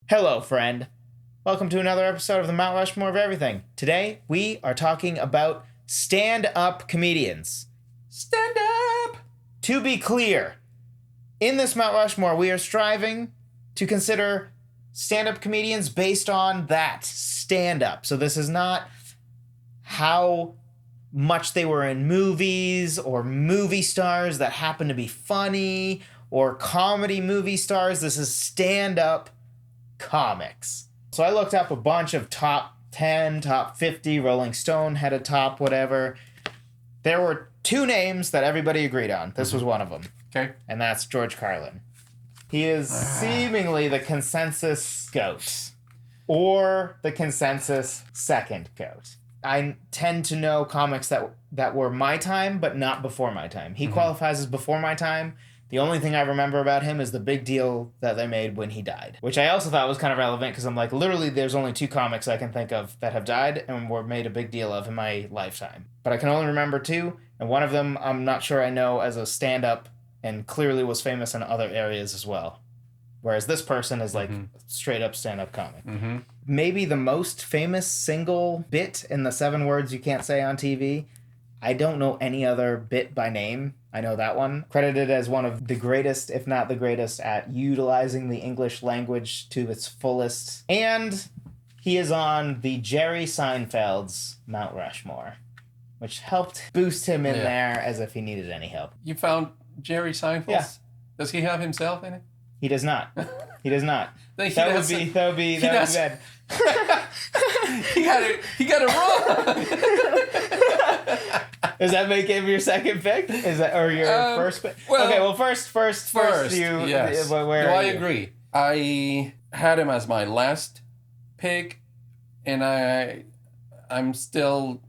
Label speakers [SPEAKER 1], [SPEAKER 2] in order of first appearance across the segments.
[SPEAKER 1] Hello, friend. Welcome to another episode of the Mount Rushmore of Everything. Today, we are talking about stand-up comedians.
[SPEAKER 2] Stand up!
[SPEAKER 1] To be clear, in this Mount Rushmore, we are striving to consider stand-up comedians based on that, stand-up. So this is not how much they were in movies or movie stars that happen to be funny or comedy movie stars. This is stand-up comics. So I looked up a bunch of top 10, top 50, Rolling Stone had a top whatever. There were two names that everybody agreed on. This was one of them.
[SPEAKER 2] Okay.
[SPEAKER 1] And that's George Carlin. He is seemingly the consensus GOAT or the consensus second GOAT. I tend to know comics that were my time, but not before my time. He qualifies as before my time. The only thing I remember about him is the big deal that they made when he died, which I also thought was kind of relevant because I'm like, literally, there's only two comics I can think of that have died and were made a big deal of in my lifetime. But I can only remember two, and one of them I'm not sure I know as a stand-up and clearly was famous in other areas as well. Whereas this person is like straight up stand-up comic. Maybe the most famous single bit in the 7 words you can't say on TV. I don't know any other bit by name. I know that one. Credited as one of the greatest, if not the greatest, at utilizing the English language to its fullest. And he is on the Jerry Seinfeld's Mount Rushmore, which helped boost him in there as if he needed any help.
[SPEAKER 2] You found Jerry Seinfeld?
[SPEAKER 1] Yeah.
[SPEAKER 2] Does he have himself in it?
[SPEAKER 1] He does not. He does not. That would be bad.
[SPEAKER 2] He got it wrong.
[SPEAKER 1] Does that make him your second pick? Is that or your first pick?
[SPEAKER 2] Well,
[SPEAKER 1] okay. Well, first, you.
[SPEAKER 2] Yes.
[SPEAKER 1] Where
[SPEAKER 2] I agree. I had him as my last pick, and I'm still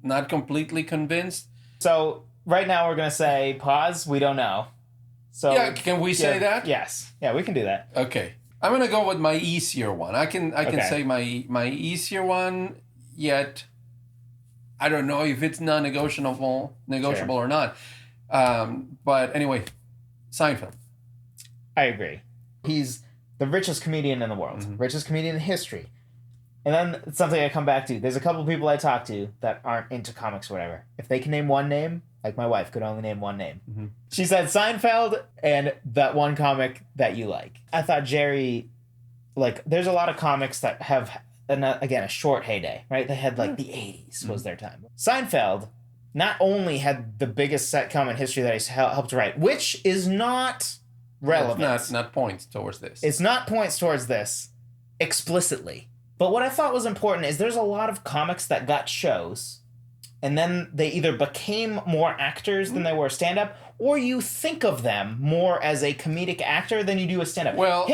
[SPEAKER 2] not completely convinced.
[SPEAKER 1] So right now we're gonna say pause. We don't know. So
[SPEAKER 2] yeah, can we say that?
[SPEAKER 1] Yes. Yeah, we can do that.
[SPEAKER 2] Okay. I'm gonna go with my easier one. I can say my easier one. Yet, I don't know if it's negotiable or not. But anyway, Seinfeld.
[SPEAKER 1] I agree. He's the richest comedian in the world, richest comedian in history. And then it's something I come back to. There's a couple people I talk to that aren't into comics or whatever. If they can name one name, like my wife could only name one name. She said Seinfeld and that one comic that you like. I thought Jerry, like, there's a lot of comics that have, again, a short heyday, right? They had, like, the 80s was their time. Seinfeld not only had the biggest sitcom in history that he's helped write, which is not relevant.
[SPEAKER 2] It's not points towards this.
[SPEAKER 1] It's not points towards this explicitly. But what I thought was important is there's a lot of comics that got shows and then they either became more actors than they were stand-up, or you think of them more as a comedic actor than you do a stand-up.
[SPEAKER 2] Well,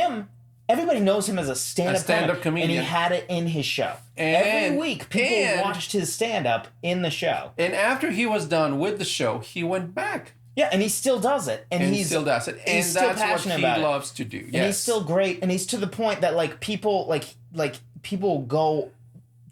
[SPEAKER 1] everybody knows him as a stand-up comedian. And he had it in his show. Every week, people watched his stand-up in the show.
[SPEAKER 2] And after he was done with the show, he went back.
[SPEAKER 1] Yeah, and he still does it. And he
[SPEAKER 2] still does it. And
[SPEAKER 1] he's
[SPEAKER 2] that's
[SPEAKER 1] still passionate
[SPEAKER 2] what he
[SPEAKER 1] about
[SPEAKER 2] loves to do. Yes.
[SPEAKER 1] And he's still great. And he's to the point that, like, people go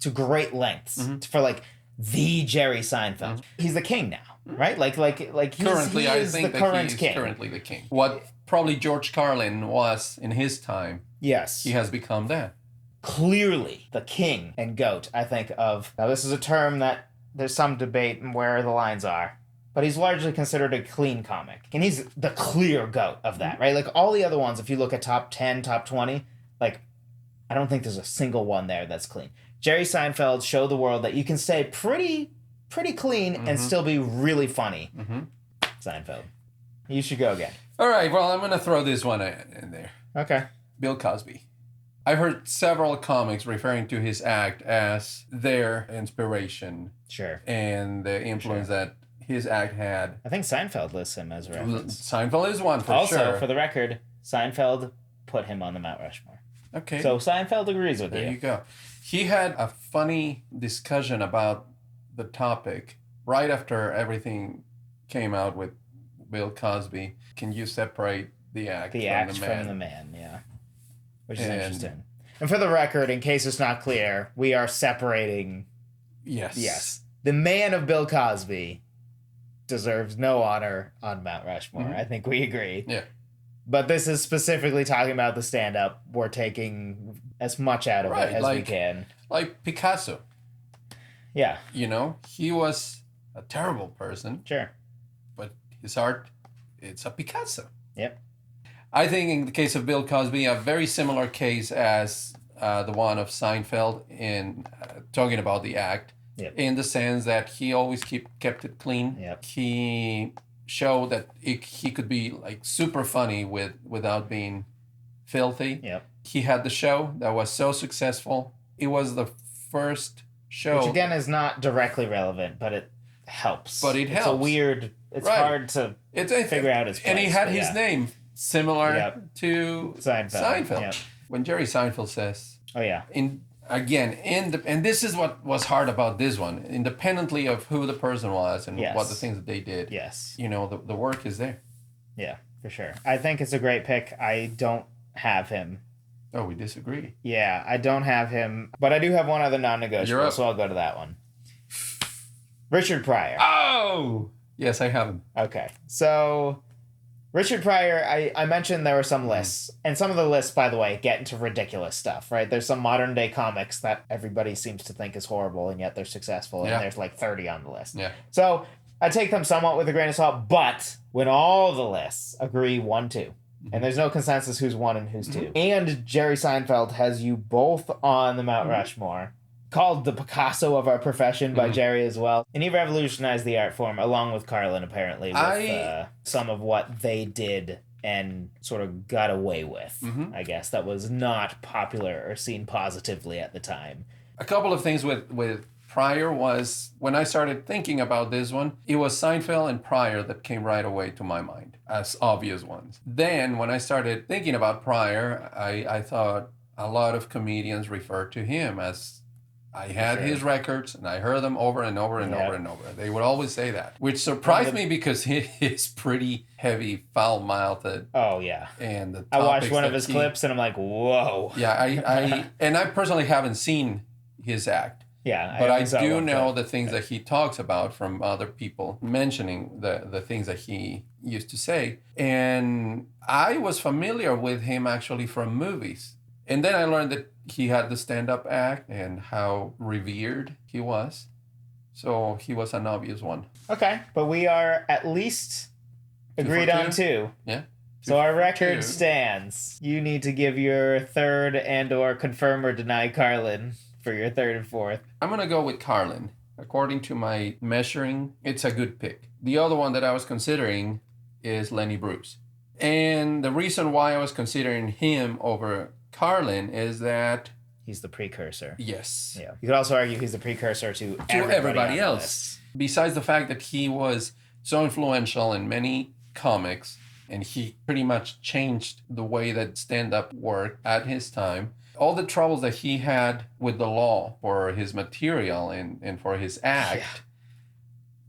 [SPEAKER 1] to great lengths for, like, the Jerry Seinfeld. He's the king now, right? Like
[SPEAKER 2] currently, I think
[SPEAKER 1] the current
[SPEAKER 2] he's
[SPEAKER 1] king.
[SPEAKER 2] Currently the king. What probably George Carlin was in his time.
[SPEAKER 1] Yes,
[SPEAKER 2] he has become that.
[SPEAKER 1] Clearly, the king and GOAT. I think of now. This is a term that there's some debate on where the lines are, but he's largely considered a clean comic, and he's the clear GOAT of that, right? Like all the other ones, if you look at top 10, top 20, like I don't think there's a single one there that's clean. Jerry Seinfeld showed the world that you can stay pretty clean and still be really funny. Seinfeld. You should go again.
[SPEAKER 2] All right, well, I'm going to throw this one in there.
[SPEAKER 1] Okay.
[SPEAKER 2] Bill Cosby. I've heard several comics referring to his act as their inspiration.
[SPEAKER 1] Sure.
[SPEAKER 2] And the influence that his act had.
[SPEAKER 1] I think Seinfeld lists him as a reference.
[SPEAKER 2] Seinfeld is one, for sure.
[SPEAKER 1] Also, for the record, Seinfeld put him on the Mount Rushmore.
[SPEAKER 2] Okay.
[SPEAKER 1] So Seinfeld agrees with you.
[SPEAKER 2] There you go. He had a funny discussion about the topic right after everything came out with Bill Cosby. Can you separate the act from the man?
[SPEAKER 1] Yeah. Which is interesting. And for the record, in case it's not clear, we are separating. Yes. The man of Bill Cosby deserves no honor on Mount Rushmore. I think we agree.
[SPEAKER 2] Yeah.
[SPEAKER 1] But this is specifically talking about the stand-up. We're taking as much out of it as we can.
[SPEAKER 2] Like Picasso.
[SPEAKER 1] Yeah.
[SPEAKER 2] You know, he was a terrible person.
[SPEAKER 1] Sure.
[SPEAKER 2] But his art, it's a Picasso.
[SPEAKER 1] Yep.
[SPEAKER 2] I think in the case of Bill Cosby, a very similar case as the one of Seinfeld in talking about the act.
[SPEAKER 1] Yep.
[SPEAKER 2] In the sense that he always kept it clean.
[SPEAKER 1] Yep.
[SPEAKER 2] He showed that he could be like super funny without being filthy.
[SPEAKER 1] Yep.
[SPEAKER 2] He had the show that was so successful. It was the first show.
[SPEAKER 1] Which again is not directly relevant, but it helps.
[SPEAKER 2] But it helps.
[SPEAKER 1] It's a weird... It's hard to figure out its place.
[SPEAKER 2] And he had his name similar to Seinfeld.
[SPEAKER 1] Yep.
[SPEAKER 2] When Jerry Seinfeld says...
[SPEAKER 1] Oh, yeah.
[SPEAKER 2] And this is what was hard about this one. Independently of who the person was and what the things that they did.
[SPEAKER 1] Yes.
[SPEAKER 2] You know, the work is there.
[SPEAKER 1] Yeah, for sure. I think it's a great pick. I don't have him.
[SPEAKER 2] Oh, we disagree.
[SPEAKER 1] Yeah, I don't have him. But I do have one other non-negotiable,
[SPEAKER 2] You're up.
[SPEAKER 1] so I'll go to that one. Richard Pryor.
[SPEAKER 2] Oh! Yes, I have him.
[SPEAKER 1] Okay. So, Richard Pryor, I mentioned there were some lists. And some of the lists, by the way, get into ridiculous stuff, right? There's some modern-day comics that everybody seems to think is horrible, and yet they're successful. And there's like 30 on the list.
[SPEAKER 2] Yeah.
[SPEAKER 1] So, I take them somewhat with a grain of salt. But when all the lists agree 1-2, and there's no consensus who's 1 and who's 2, and Jerry Seinfeld has you both on the Mount Rushmore, called the Picasso of our profession by Jerry as well. And he revolutionized the art form, along with Carlin, apparently, with some of what they did and sort of got away with, I guess, that was not popular or seen positively at the time.
[SPEAKER 2] A couple of things with Pryor was, when I started thinking about this one, it was Seinfeld and Pryor that came right away to my mind as obvious ones. Then, when I started thinking about Pryor, I thought a lot of comedians referred to him as... I had his records, and I heard them over and over and over and over. They would always say that, which surprised me because he is pretty heavy, foul-mouthed.
[SPEAKER 1] Oh, yeah.
[SPEAKER 2] And
[SPEAKER 1] I watched one of his clips, and I'm like, whoa.
[SPEAKER 2] Yeah, I personally haven't seen his act.
[SPEAKER 1] Yeah,
[SPEAKER 2] but I do know the things that he talks about from other people mentioning the things that he used to say. And I was familiar with him actually from movies. And then I learned that he had the stand-up act and how revered he was. So he was an obvious one.
[SPEAKER 1] Okay, but we are at least agreed on 2.
[SPEAKER 2] Yeah.
[SPEAKER 1] So our record stands. You need to give your third and or confirm or deny Carlin for your third and fourth.
[SPEAKER 2] I'm going to go with Carlin. According to my measuring, it's a good pick. The other one that I was considering is Lenny Bruce. And the reason why I was considering him over Carlin is that...
[SPEAKER 1] He's the precursor.
[SPEAKER 2] Yes.
[SPEAKER 1] Yeah. You could also argue he's the precursor to
[SPEAKER 2] everybody else. Besides the fact that he was so influential in many comics, and he pretty much changed the way that stand-up worked at his time. All the troubles that he had with the law for his material and for his act. Yeah.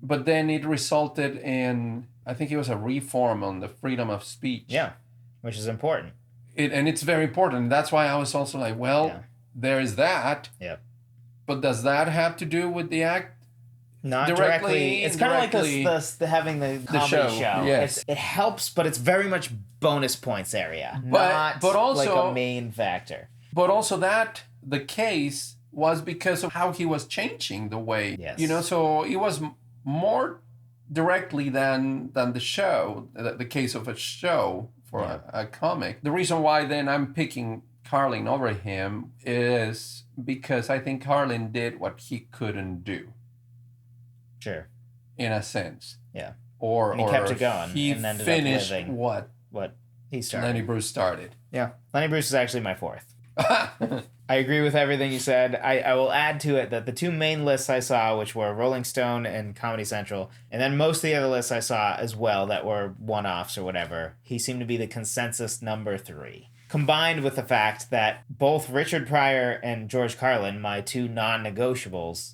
[SPEAKER 2] But then it resulted in, I think it was a reform on the freedom of speech.
[SPEAKER 1] Yeah, which is important.
[SPEAKER 2] And it's very important. That's why I was also like, there is that.
[SPEAKER 1] Yeah.
[SPEAKER 2] But does that have to do with the act?
[SPEAKER 1] Not directly. It's kind of like this having the comedy show.
[SPEAKER 2] Yes.
[SPEAKER 1] It helps, but it's very much bonus points area. But
[SPEAKER 2] also,
[SPEAKER 1] like a main factor.
[SPEAKER 2] But also that the case was because of how he was changing the way.
[SPEAKER 1] Yes.
[SPEAKER 2] You know, so it was more directly than the show, the case of a show for a comic. The reason why then I'm picking Carlin over him is because I think Carlin did what he couldn't do.
[SPEAKER 1] Sure.
[SPEAKER 2] In a sense.
[SPEAKER 1] Yeah.
[SPEAKER 2] Or
[SPEAKER 1] he kept it going.
[SPEAKER 2] He
[SPEAKER 1] and ended
[SPEAKER 2] finished
[SPEAKER 1] up living
[SPEAKER 2] what
[SPEAKER 1] he started.
[SPEAKER 2] Lenny Bruce started.
[SPEAKER 1] Yeah. Lenny Bruce is actually my fourth. I agree with everything you said. I will add to it that the 2 main lists I saw, which were Rolling Stone and Comedy Central, and then most of the other lists I saw as well that were one-offs or whatever, he seemed to be the consensus number 3. Combined with the fact that both Richard Pryor and George Carlin, my 2 non-negotiables,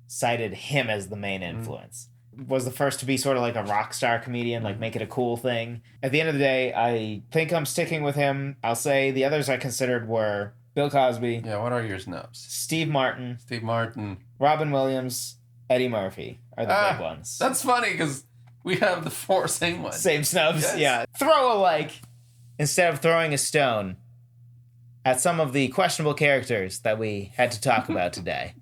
[SPEAKER 1] cited him as the main influence. Was the first to be sort of like a rock star comedian, like make it a cool thing. At the end of the day, I think I'm sticking with him. I'll say the others I considered were Bill Cosby.
[SPEAKER 2] Yeah, what are your snubs?
[SPEAKER 1] Steve Martin. Robin Williams. Eddie Murphy are the big ones.
[SPEAKER 2] That's funny because we have the 4 same ones.
[SPEAKER 1] Same snubs,
[SPEAKER 2] yes.
[SPEAKER 1] Yeah. Throw a like instead of throwing a stone at some of the questionable characters that we had to talk about today.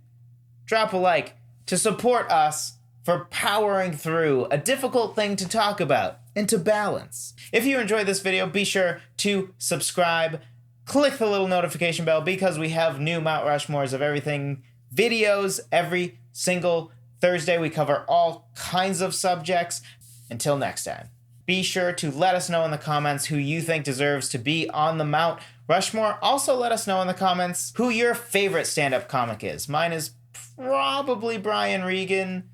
[SPEAKER 1] Drop a like to support us for powering through a difficult thing to talk about and to balance. If you enjoyed this video, be sure to subscribe, click the little notification bell because we have new Mount Rushmores of everything videos every single Thursday. We cover all kinds of subjects. Until next time, be sure to let us know in the comments who you think deserves to be on the Mount Rushmore. Also, let us know in the comments who your favorite stand-up comic is. Mine is probably Brian Regan,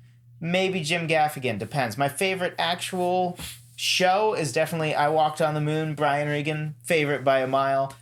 [SPEAKER 1] maybe Jim Gaffigan, depends. My favorite actual show is definitely I Walked on the Moon, Brian Regan, favorite by a mile.